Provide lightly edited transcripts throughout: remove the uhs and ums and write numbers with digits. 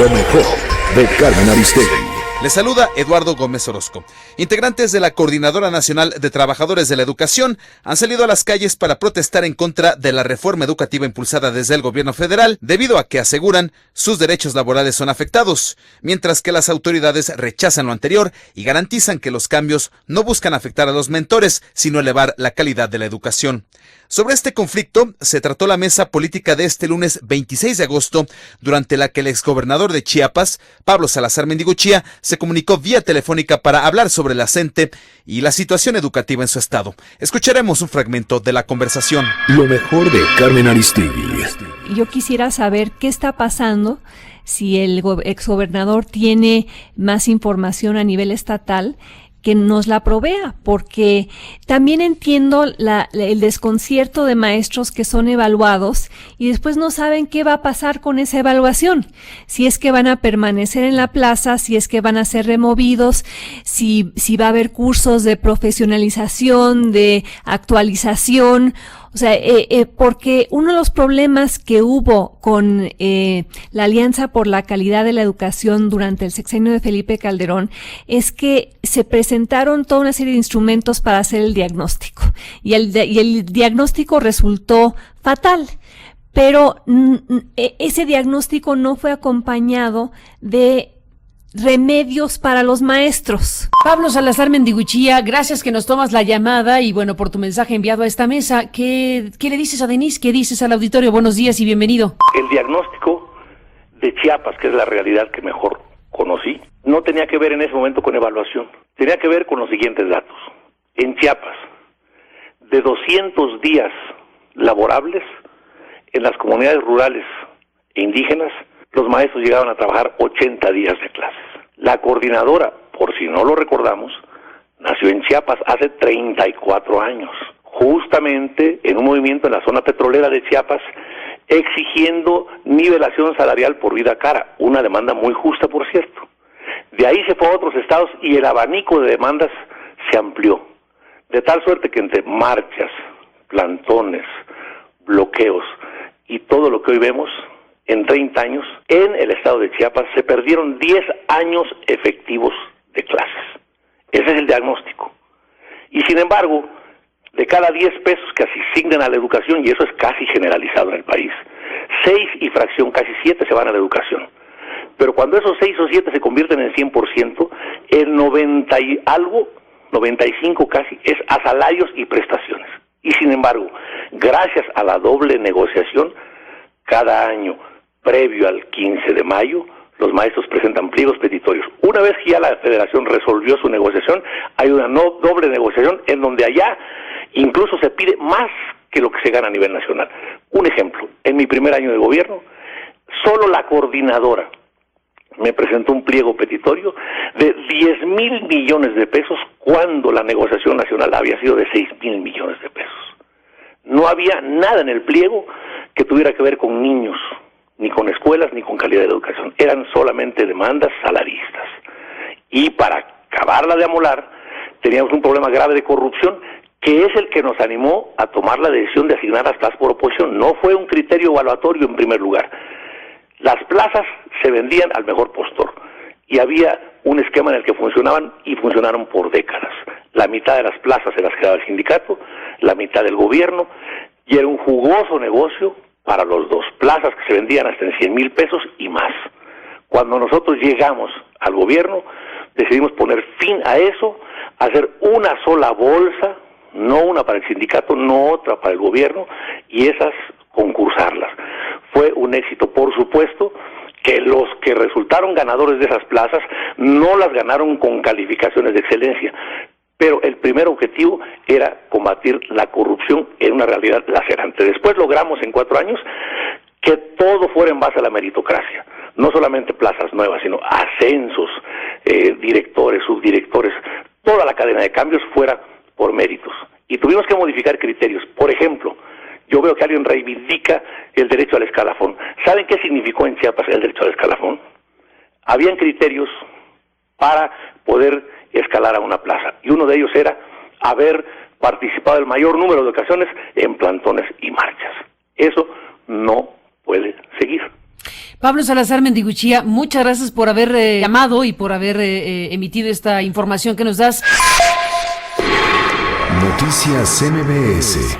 Lo mejor de Carmen Aristegui. Les saluda Eduardo Gómez Orozco. Integrantes de la Coordinadora Nacional de Trabajadores de la Educación han salido a las calles para protestar en contra de la reforma educativa impulsada desde el gobierno federal, debido a que aseguran sus derechos laborales son afectados, mientras que las autoridades rechazan lo anterior y garantizan que los cambios no buscan afectar a los mentores, sino elevar la calidad de la educación. Sobre este conflicto se trató la mesa política de este lunes 26 de agosto, durante la que el exgobernador de Chiapas, Pablo Salazar Mendiguchía, se comunicó vía telefónica para hablar sobre la CENTE y la situación educativa en su estado. Escucharemos un fragmento de la conversación. Lo mejor de Carmen Aristegui. Yo quisiera saber qué está pasando, si el exgobernador tiene más información a nivel estatal, que nos la provea, porque también entiendo el desconcierto de maestros que son evaluados y después no saben qué va a pasar con esa evaluación, si es que van a permanecer en la plaza, si es que van a ser removidos, si va a haber cursos de profesionalización, de actualización. O sea, porque uno de los problemas que hubo con la Alianza por la Calidad de la Educación durante el sexenio de Felipe Calderón es que se presentaron toda una serie de instrumentos para hacer el diagnóstico y el diagnóstico resultó fatal. Pero ese diagnóstico no fue acompañado de remedios para los maestros. Pablo Salazar Mendiguchía, gracias que nos tomas la llamada y bueno, por tu mensaje enviado a esta mesa. ¿Qué le dices a Denise? ¿Qué dices al auditorio? Buenos días y bienvenido. El diagnóstico de Chiapas, que es la realidad que mejor conocí, no tenía que ver en ese momento con evaluación. Tenía que ver con los siguientes datos. En Chiapas, de 200 días laborables, en las comunidades rurales e indígenas, los maestros llegaban a trabajar 80 días de clases. La coordinadora, por si no lo recordamos, nació en Chiapas hace 34 años, justamente en un movimiento en la zona petrolera de Chiapas, exigiendo nivelación salarial por vida cara, una demanda muy justa, por cierto. De ahí se fue a otros estados y el abanico de demandas se amplió, de tal suerte que entre marchas, plantones, bloqueos y todo lo que hoy vemos, en 30 años, en el estado de Chiapas, se perdieron 10 años efectivos de clases. Ese es el diagnóstico. Y sin embargo, de cada 10 pesos que asignan a la educación, y eso es casi generalizado en el país, 6 y fracción, casi 7 se van a la educación. Pero cuando esos 6 o 7 se convierten en 100%, el 90 y algo, 95 casi, es a salarios y prestaciones. Y sin embargo, gracias a la doble negociación, cada año, previo al 15 de mayo, los maestros presentan pliegos petitorios. Una vez que ya la federación resolvió su negociación, hay una doble negociación en donde allá incluso se pide más que lo que se gana a nivel nacional. Un ejemplo, en mi primer año de gobierno, solo la coordinadora me presentó un pliego petitorio de 10,000 millones de pesos cuando la negociación nacional había sido de 6,000 millones de pesos. No había nada en el pliego que tuviera que ver con niños, ni con escuelas, ni con calidad de educación. Eran solamente demandas salaristas. Y para acabarla de amolar, teníamos un problema grave de corrupción, que es el que nos animó a tomar la decisión de asignar las plazas por oposición. No fue un criterio evaluatorio en primer lugar. Las plazas se vendían al mejor postor. Y había un esquema en el que funcionaban y funcionaron por décadas. La mitad de las plazas se las quedaba el sindicato, la mitad del gobierno, y era un jugoso negocio para los dos, plazas que se vendían hasta en 100,000 pesos y más. Cuando nosotros llegamos al gobierno, decidimos poner fin a eso, hacer una sola bolsa, no una para el sindicato, no otra para el gobierno, y esas concursarlas. Fue un éxito, por supuesto, que los que resultaron ganadores de esas plazas no las ganaron con calificaciones de excelencia, pero el primer objetivo era combatir la corrupción en una realidad lacerante. Después logramos en 4 años que todo fuera en base a la meritocracia, no solamente plazas nuevas, sino ascensos, directores, subdirectores, toda la cadena de cambios fuera por méritos. Y tuvimos que modificar criterios. Por ejemplo, yo veo que alguien reivindica el derecho al escalafón. ¿Saben qué significó en Chiapas el derecho al escalafón? Habían criterios para poder escalar a una plaza, y uno de ellos era haber participado el mayor número de ocasiones en plantones y marchas. Eso no puede seguir. Pablo Salazar Mendiguchía, muchas gracias por haber llamado y por haber emitido esta información que nos das. Noticias MBS.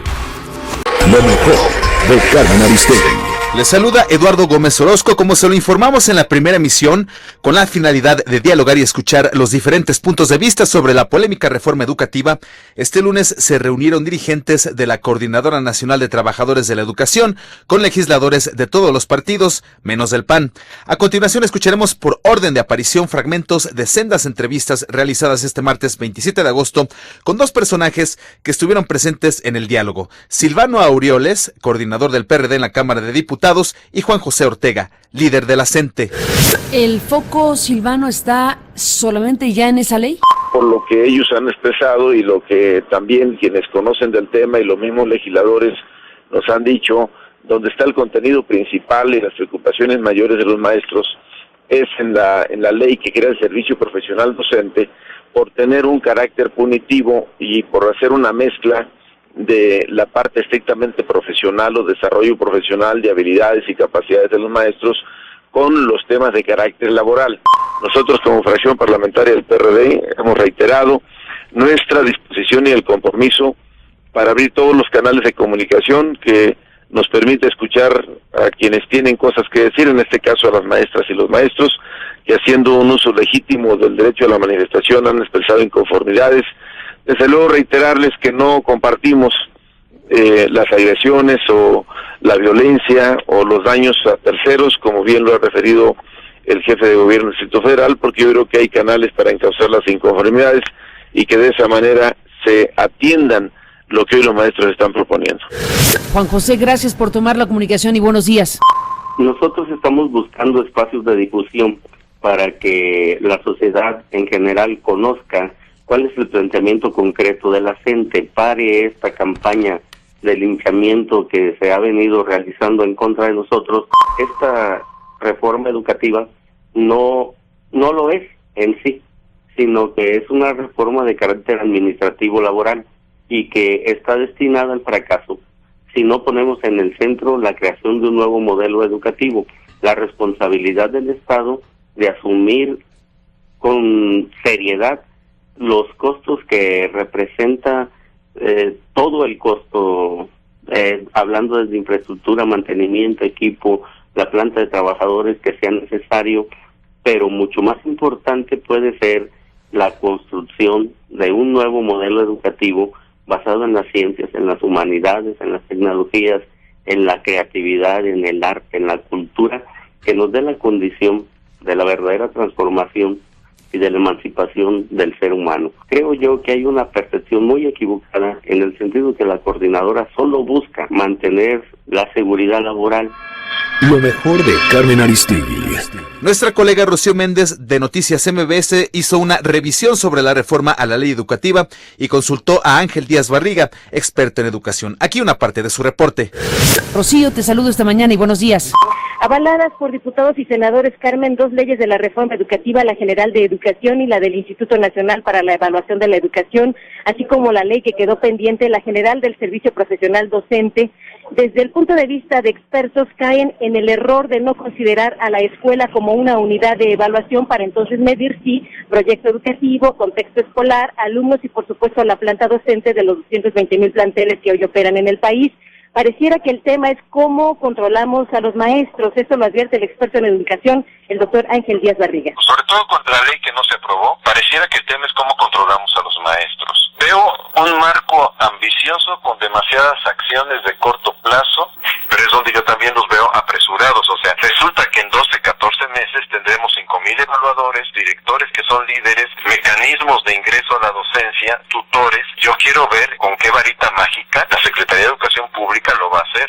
Lo mejor de Carmen Aristegui. Les saluda Eduardo Gómez Orozco, como se lo informamos en la primera emisión, con la finalidad de dialogar y escuchar los diferentes puntos de vista sobre la polémica reforma educativa. Este lunes se reunieron dirigentes de la Coordinadora Nacional de Trabajadores de la Educación con legisladores de todos los partidos, menos del PAN. A continuación escucharemos por orden de aparición fragmentos de sendas entrevistas realizadas este martes 27 de agosto con dos personajes que estuvieron presentes en el diálogo: Silvano Aureoles, coordinador del PRD en la Cámara de Diputados, y Juan José Ortega, líder de la CENTE. ¿El foco, Silvano, está solamente ya en esa ley? Por lo que ellos han expresado y lo que también quienes conocen del tema y los mismos legisladores nos han dicho, donde está el contenido principal y las preocupaciones mayores de los maestros es en la ley que crea el servicio profesional docente, por tener un carácter punitivo y por hacer una mezcla de la parte estrictamente profesional o desarrollo profesional de habilidades y capacidades de los maestros con los temas de carácter laboral. Nosotros como fracción parlamentaria del PRD hemos reiterado nuestra disposición y el compromiso para abrir todos los canales de comunicación que nos permite escuchar a quienes tienen cosas que decir, en este caso a las maestras y los maestros, que haciendo un uso legítimo del derecho a la manifestación han expresado inconformidades. Desde luego reiterarles que no compartimos las agresiones o la violencia o los daños a terceros, como bien lo ha referido el jefe de gobierno del Distrito Federal, porque yo creo que hay canales para encauzar las inconformidades y que de esa manera se atiendan lo que hoy los maestros están proponiendo. Juan José, gracias por tomar la comunicación y buenos días. Nosotros estamos buscando espacios de difusión para que la sociedad en general conozca cuál es el planteamiento concreto de la CENTE, pare esta campaña de linchamiento que se ha venido realizando en contra de nosotros. Esta reforma educativa no lo es en sí, sino que es una reforma de carácter administrativo laboral y que está destinada al fracaso si no ponemos en el centro la creación de un nuevo modelo educativo, la responsabilidad del Estado de asumir con seriedad los costos que representa todo el costo, hablando desde infraestructura, mantenimiento, equipo, la planta de trabajadores que sea necesario, pero mucho más importante puede ser la construcción de un nuevo modelo educativo basado en las ciencias, en las humanidades, en las tecnologías, en la creatividad, en el arte, en la cultura, que nos dé la condición de la verdadera transformación y de la emancipación del ser humano. Creo yo que hay una percepción muy equivocada en el sentido que la coordinadora solo busca mantener la seguridad laboral. Lo mejor de Carmen Aristegui. Nuestra colega Rocío Méndez de Noticias MBS hizo una revisión sobre la reforma a la ley educativa y consultó a Ángel Díaz Barriga, experto en educación. Aquí una parte de su reporte. Rocío, te saludo esta mañana y buenos días. Avaladas por diputados y senadores, Carmen, dos leyes de la reforma educativa, la General de Educación y la del Instituto Nacional para la Evaluación de la Educación, así como la ley que quedó pendiente, la General del Servicio Profesional Docente, desde el punto de vista de expertos, caen en el error de no considerar a la escuela como una unidad de evaluación para entonces medir si proyecto educativo, contexto escolar, alumnos y por supuesto la planta docente de los 220,000 planteles que hoy operan en el país. Pareciera que el tema es cómo controlamos a los maestros. Esto lo advierte el experto en educación, el doctor Ángel Díaz Barriga. Sobre todo contra la ley que no se aprobó, pareciera que el tema es cómo controlamos a los maestros. Veo un marco ambicioso con demasiadas acciones de corto plazo, pero es donde yo también los veo apresurados. O sea, resulta que en 12, 14 meses tendremos 5,000 evaluadores, directores que son líderes, mecanismos de ingreso a la docencia, tutores. Yo quiero ver con qué varita mágica la Secretaría de Educación Pública lo va a hacer.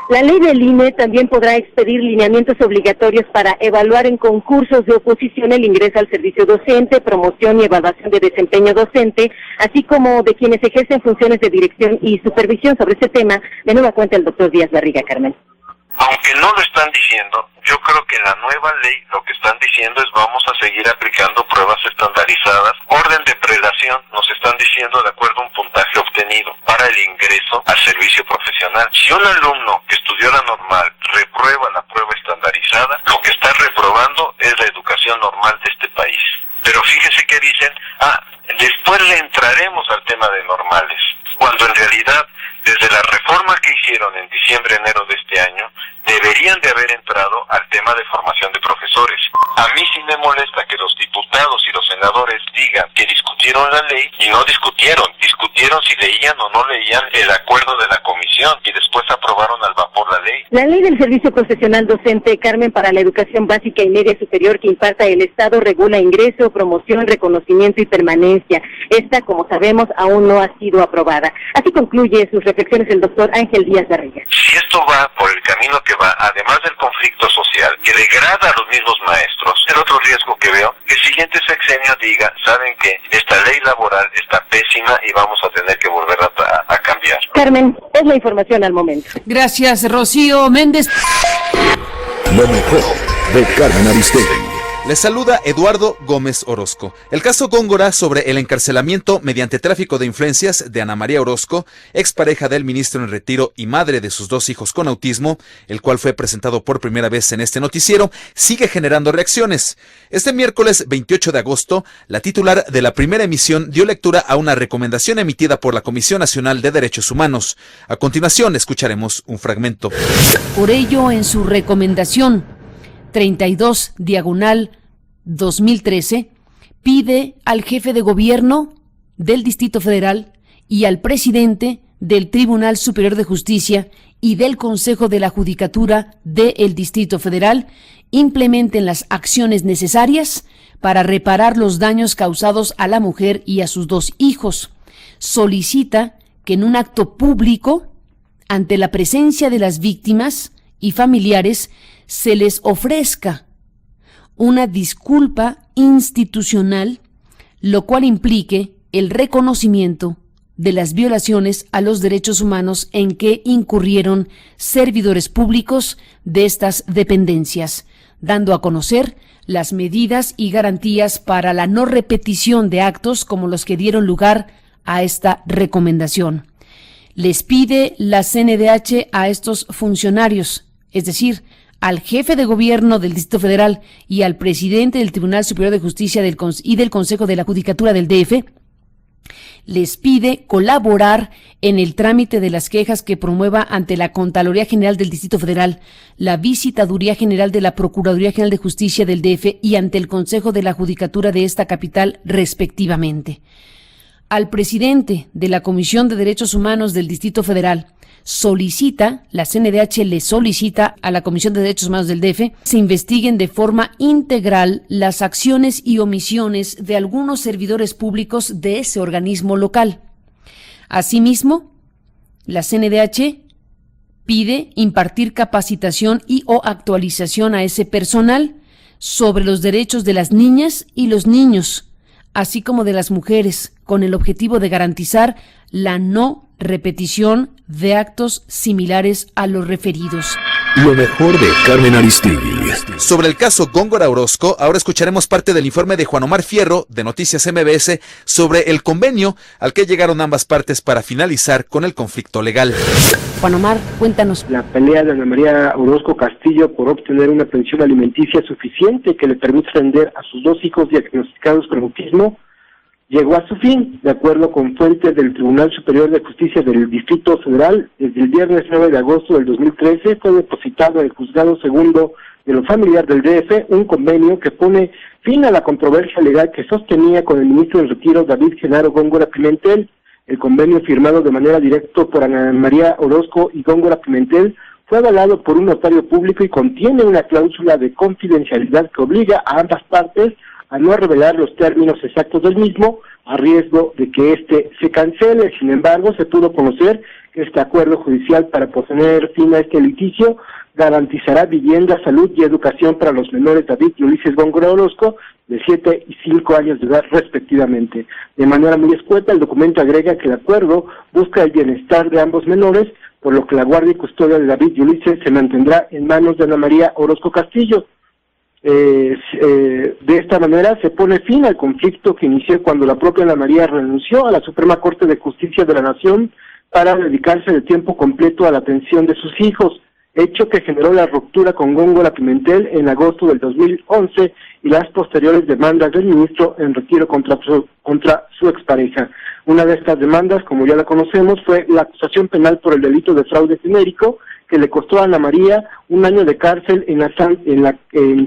La ley del INE también podrá expedir lineamientos obligatorios para evaluar en concursos de oposición el ingreso al servicio docente, promoción y evaluación de desempeño docente, así como de quienes ejercen funciones de dirección y supervisión. Sobre este tema, de nueva cuenta el doctor Díaz Barriga, Carmen. Aunque no lo están diciendo, yo creo que en la nueva ley lo que están diciendo es vamos a seguir aplicando pruebas estandarizadas. Orden de prelación nos están diciendo de acuerdo a un puntaje obtenido para el ingreso al servicio profesional. Si un alumno que estudió la normal reprueba la prueba estandarizada, lo que está reprobando es la educación normal de este país. Pero fíjese que dicen, después le entraremos al tema de normales, cuando en realidad desde la reforma que hicieron en diciembre, enero de este año, deberían de haber entrado al tema de formación de profesores. A mí sí me molesta que los diputados y los senadores digan que discutieron la ley y no discutieron si leían o no leían el acuerdo de la comisión y después aprobaron al vapor la ley. La ley del servicio profesional docente, Carmen, para la educación básica y media superior que imparta el Estado regula ingreso, promoción, reconocimiento y permanencia. Esta, como sabemos, aún no ha sido aprobada. Así concluye sus reflexiones el doctor Ángel Díaz Barriga. Si esto va por el camino que va, además del conflicto social que degrada a los mismos maestros, el otro riesgo que veo, que el siguiente sexenio diga, saben que esta ley laboral está pésima y vamos a tener que volver a cambiar. Carmen, es la información al momento. Gracias, Rocío Méndez. Lo mejor de Carmen Aristegui. Les saluda Eduardo Gómez Orozco. El caso Góngora sobre el encarcelamiento mediante tráfico de influencias de Ana María Orozco, expareja del ministro en retiro y madre de sus 2 hijos con autismo, el cual fue presentado por primera vez en este noticiero, sigue generando reacciones. Este miércoles 28 de agosto, la titular de la primera emisión dio lectura a una recomendación emitida por la Comisión Nacional de Derechos Humanos. A continuación, escucharemos un fragmento. Por ello, en su recomendación 32/2013, pide al jefe de gobierno del Distrito Federal y al presidente del Tribunal Superior de Justicia y del Consejo de la Judicatura del Distrito Federal implementen las acciones necesarias para reparar los daños causados a la mujer y a sus 2 hijos. Solicita que en un acto público, ante la presencia de las víctimas y familiares, se les ofrezca una disculpa institucional, lo cual implique el reconocimiento de las violaciones a los derechos humanos en que incurrieron servidores públicos de estas dependencias, dando a conocer las medidas y garantías para la no repetición de actos como los que dieron lugar a esta recomendación. Les pide la CNDH a estos funcionarios, es decir, al jefe de gobierno del Distrito Federal y al presidente del Tribunal Superior de Justicia y del Consejo de la Judicatura del DF, les pide colaborar en el trámite de las quejas que promueva ante la Contraloría General del Distrito Federal, la Visitaduría General de la Procuraduría General de Justicia del DF y ante el Consejo de la Judicatura de esta capital, respectivamente. Al presidente de la Comisión de Derechos Humanos del Distrito Federal, la CNDH le solicita a la Comisión de Derechos Humanos del DF se investiguen de forma integral las acciones y omisiones de algunos servidores públicos de ese organismo local. Asimismo, la CNDH pide impartir capacitación o actualización a ese personal sobre los derechos de las niñas y los niños, así como de las mujeres, con el objetivo de garantizar la no repetición de actos similares a los referidos. Lo mejor de Carmen Aristegui. Sobre el caso Góngora Orozco, ahora escucharemos parte del informe de Juan Omar Fierro, de Noticias MBS, sobre el convenio al que llegaron ambas partes para finalizar con el conflicto legal. Juan Omar, cuéntanos. La pelea de Ana María Orozco Castillo por obtener una pensión alimenticia suficiente que le permita atender a sus 2 hijos diagnosticados con autismo llegó a su fin, de acuerdo con fuentes del Tribunal Superior de Justicia del Distrito Federal. Desde el viernes 9 de agosto del 2013 fue depositado en el Juzgado Segundo de lo Familiar del DF un convenio que pone fin a la controversia legal que sostenía con el ministro en retiro David Genaro Góngora Pimentel. El convenio, firmado de manera directa por Ana María Orozco y Góngora Pimentel, fue avalado por un notario público y contiene una cláusula de confidencialidad que obliga a ambas partes a no revelar los términos exactos del mismo, a riesgo de que éste se cancele. Sin embargo, se pudo conocer que este acuerdo judicial para poner fin a este litigio garantizará vivienda, salud y educación para los menores David y Ulises Góngora Orozco, de 7 y 5 años de edad respectivamente. De manera muy escueta, el documento agrega que el acuerdo busca el bienestar de ambos menores, por lo que la guardia y custodia de David y Ulises se mantendrá en manos de Ana María Orozco Castillo. De esta manera se pone fin al conflicto que inició cuando la propia Ana María renunció a la Suprema Corte de Justicia de la Nación para dedicarse de tiempo completo a la atención de sus hijos, hecho que generó la ruptura con Góngora Pimentel en agosto del 2011 y las posteriores demandas del ministro en retiro contra su expareja. Una de estas demandas, como ya la conocemos, fue la acusación penal por el delito de fraude genérico, que le costó a Ana María 1 año de cárcel en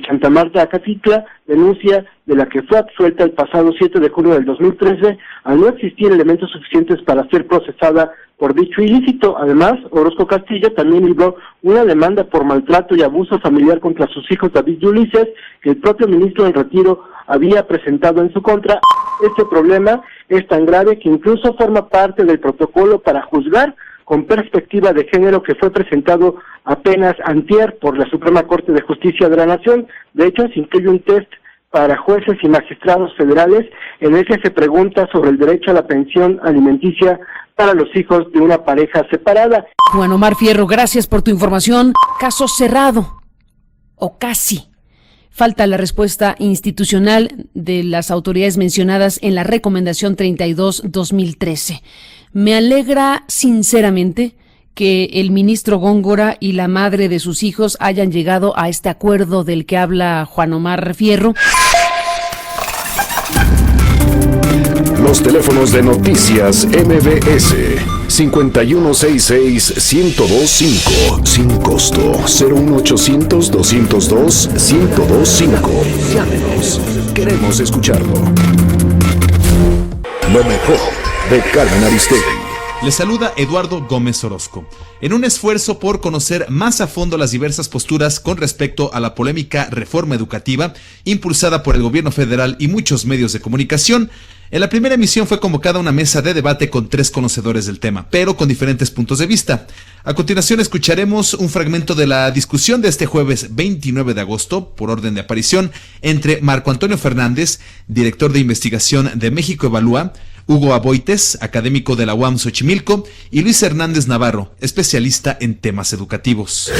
Santa Marta, Acatitla, denuncia de la que fue absuelta el pasado 7 de junio del 2013, al no existir elementos suficientes para ser procesada por dicho ilícito. Además, Orozco Castillo también libró una demanda por maltrato y abuso familiar contra sus hijos David y Ulises, que el propio ministro en retiro había presentado en su contra. Este problema es tan grave que incluso forma parte del protocolo para juzgar con perspectiva de género que fue presentado apenas antier por la Suprema Corte de Justicia de la Nación. De hecho, se incluye un test para jueces y magistrados federales en el que se pregunta sobre el derecho a la pensión alimenticia para los hijos de una pareja separada. Juan Omar Fierro, gracias por tu información. Caso cerrado, o casi. Falta la respuesta institucional de las autoridades mencionadas en la Recomendación 32-2013. Me alegra sinceramente que el ministro Góngora y la madre de sus hijos hayan llegado a este acuerdo del que habla Juan Omar Fierro. Los teléfonos de Noticias MBS 5166-1025 sin costo 01800-202-1025. Llámenos, queremos escucharlo. Lo mejor de Carmen Aristegui. Le saluda Eduardo Gómez Orozco. En un esfuerzo por conocer más a fondo las diversas posturas con respecto a la polémica reforma educativa impulsada por el gobierno federal y muchos medios de comunicación, en la primera emisión fue convocada una mesa de debate con 3 conocedores del tema, pero con diferentes puntos de vista. A continuación escucharemos un fragmento de la discusión de este jueves 29 de agosto, por orden de aparición, entre Marco Antonio Fernández, director de investigación de México Evalúa, Hugo Aboites, académico de la UAM Xochimilco, y Luis Hernández Navarro, especialista en temas educativos.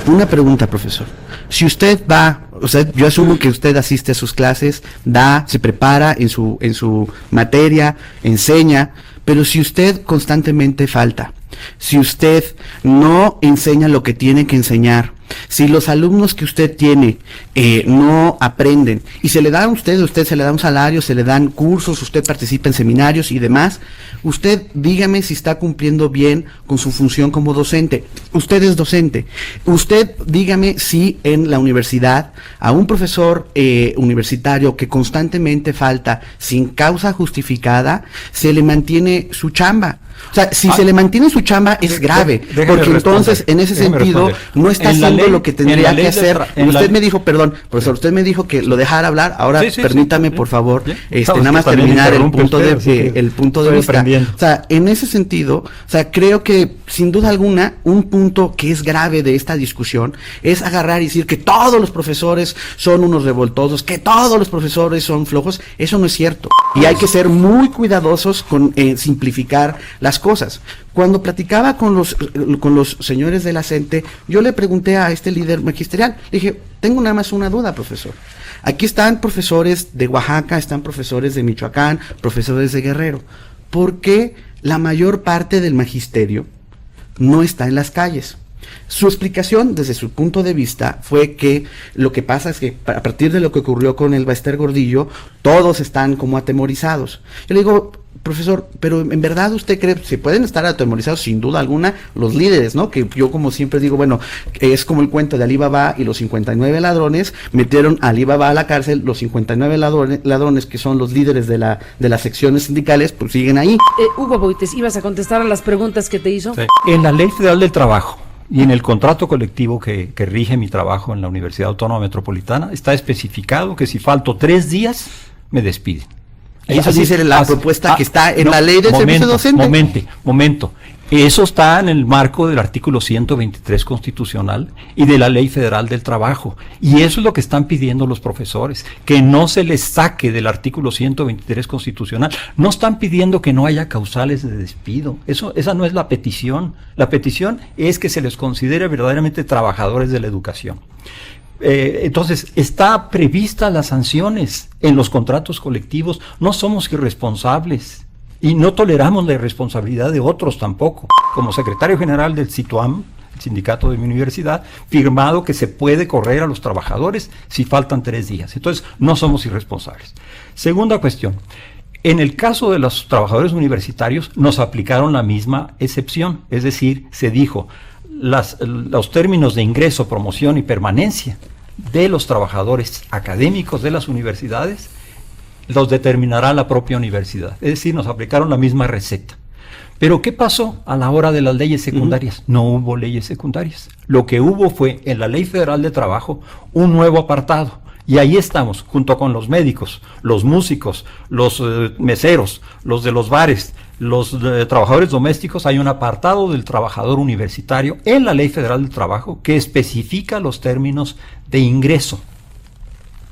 Una pregunta, profesor. Si usted va, yo asumo que usted asiste a sus clases, se prepara en su materia, enseña, pero si usted constantemente falta, si usted no enseña lo que tiene que enseñar, si los alumnos que usted tiene no aprenden y se le da a usted se le da un salario, se le dan cursos, usted participa en seminarios y demás, usted dígame si está cumpliendo bien con su función como docente. Usted es docente. Usted dígame si en la universidad a un profesor universitario que constantemente falta sin causa justificada, se le mantiene su chamba. O sea, si se le mantiene su chamba es grave, porque entonces en ese sentido no está haciendo lo que tendría que hacer. Usted me dijo, perdón, profesor, usted me dijo que lo dejara hablar. Ahora permítame, por favor, nada más terminar el punto de vista. O sea, en ese sentido, creo que sin duda alguna un punto que es grave de esta discusión es agarrar y decir que todos los profesores son unos revoltosos, que todos los profesores son flojos. Eso no es cierto. Y hay que ser muy cuidadosos con simplificar las cosas. Cuando platicaba con los señores de la CENTE, yo le pregunté a este líder magisterial, le dije, tengo nada más una duda, profesor. Aquí están profesores de Oaxaca, están profesores de Michoacán, profesores de Guerrero. ¿Por qué la mayor parte del magisterio no está en las calles? Su explicación, desde su punto de vista, fue que lo que pasa es que a partir de lo que ocurrió con el Baester Gordillo, todos están como atemorizados. Yo le digo, profesor, pero en verdad usted cree, se pueden estar atemorizados sin duda alguna los líderes, ¿no? Que yo como siempre digo, bueno, es como el cuento de Alí Baba y los 59 ladrones, metieron a Alí Baba a la cárcel, los 59 ladrones que son los líderes de las secciones sindicales, pues siguen ahí. Hugo Aboites, ¿ibas a contestar a las preguntas que te hizo? Sí. En la Ley Federal del Trabajo y en el contrato colectivo que rige mi trabajo en la Universidad Autónoma Metropolitana, está especificado que si falto 3 días, me despiden. Esa dice la propuesta que está en la ley del servicio docente. Momento. Eso está en el marco del artículo 123 constitucional y de la Ley Federal del Trabajo. Y eso es lo que están pidiendo los profesores, que no se les saque del artículo 123 constitucional. No están pidiendo que no haya causales de despido. Esa no es la petición. La petición es que se les considere verdaderamente trabajadores de la educación. Entonces, está prevista las sanciones en los contratos colectivos. No somos irresponsables. Y no toleramos la irresponsabilidad de otros tampoco. Como secretario general del CITUAM, el sindicato de mi universidad, firmado que se puede correr a los trabajadores si faltan 3 días. Entonces, no somos irresponsables. Segunda cuestión. En el caso de los trabajadores universitarios, nos aplicaron la misma excepción. Es decir, se dijo, los términos de ingreso, promoción y permanencia de los trabajadores académicos de las universidades los determinará la propia universidad. Es decir, nos aplicaron la misma receta. Pero ¿qué pasó a la hora de las leyes secundarias? No hubo leyes secundarias. Lo que hubo fue en la Ley Federal de Trabajo un nuevo apartado. Y ahí estamos, junto con los médicos, los músicos, los meseros, los de los bares, los trabajadores domésticos. Hay un apartado del trabajador universitario en la Ley Federal del Trabajo que especifica los términos de ingreso.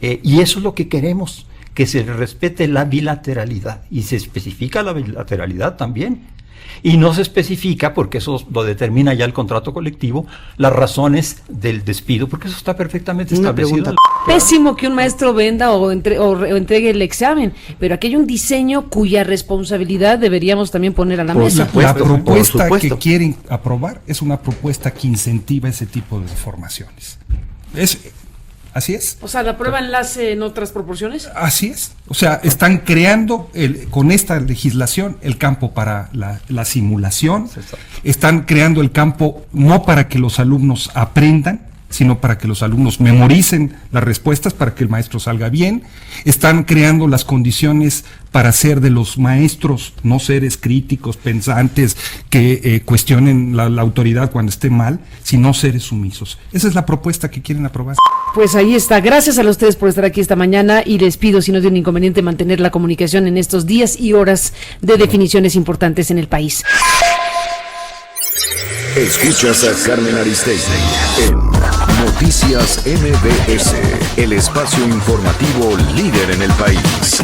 Y eso es lo que queremos, que se respete la bilateralidad, y se especifica la bilateralidad también, y no se especifica, porque eso lo determina ya el contrato colectivo, las razones del despido, porque eso está perfectamente establecido. Pésimo que un maestro venda o entregue el examen, pero aquí hay un diseño cuya responsabilidad deberíamos también poner a la mesa. La propuesta que quieren aprobar es una propuesta que incentiva ese tipo de formaciones. Así es. O sea, ¿la prueba enlace en otras proporciones? Así es. O sea, están creando con esta legislación el campo para la simulación. Exacto. Están creando el campo no para que los alumnos aprendan, sino para que los alumnos memoricen las respuestas, para que el maestro salga bien. Están creando las condiciones para ser de los maestros, no seres críticos, pensantes, que cuestionen la autoridad cuando esté mal, sino seres sumisos. Esa es la propuesta que quieren aprobar. Pues ahí está. Gracias a ustedes por estar aquí esta mañana, y les pido, si no tienen inconveniente, mantener la comunicación en estos días y horas de definiciones importantes en el país. Escuchas a Carmen Aristegui en Noticias MBS, el espacio informativo líder en el país.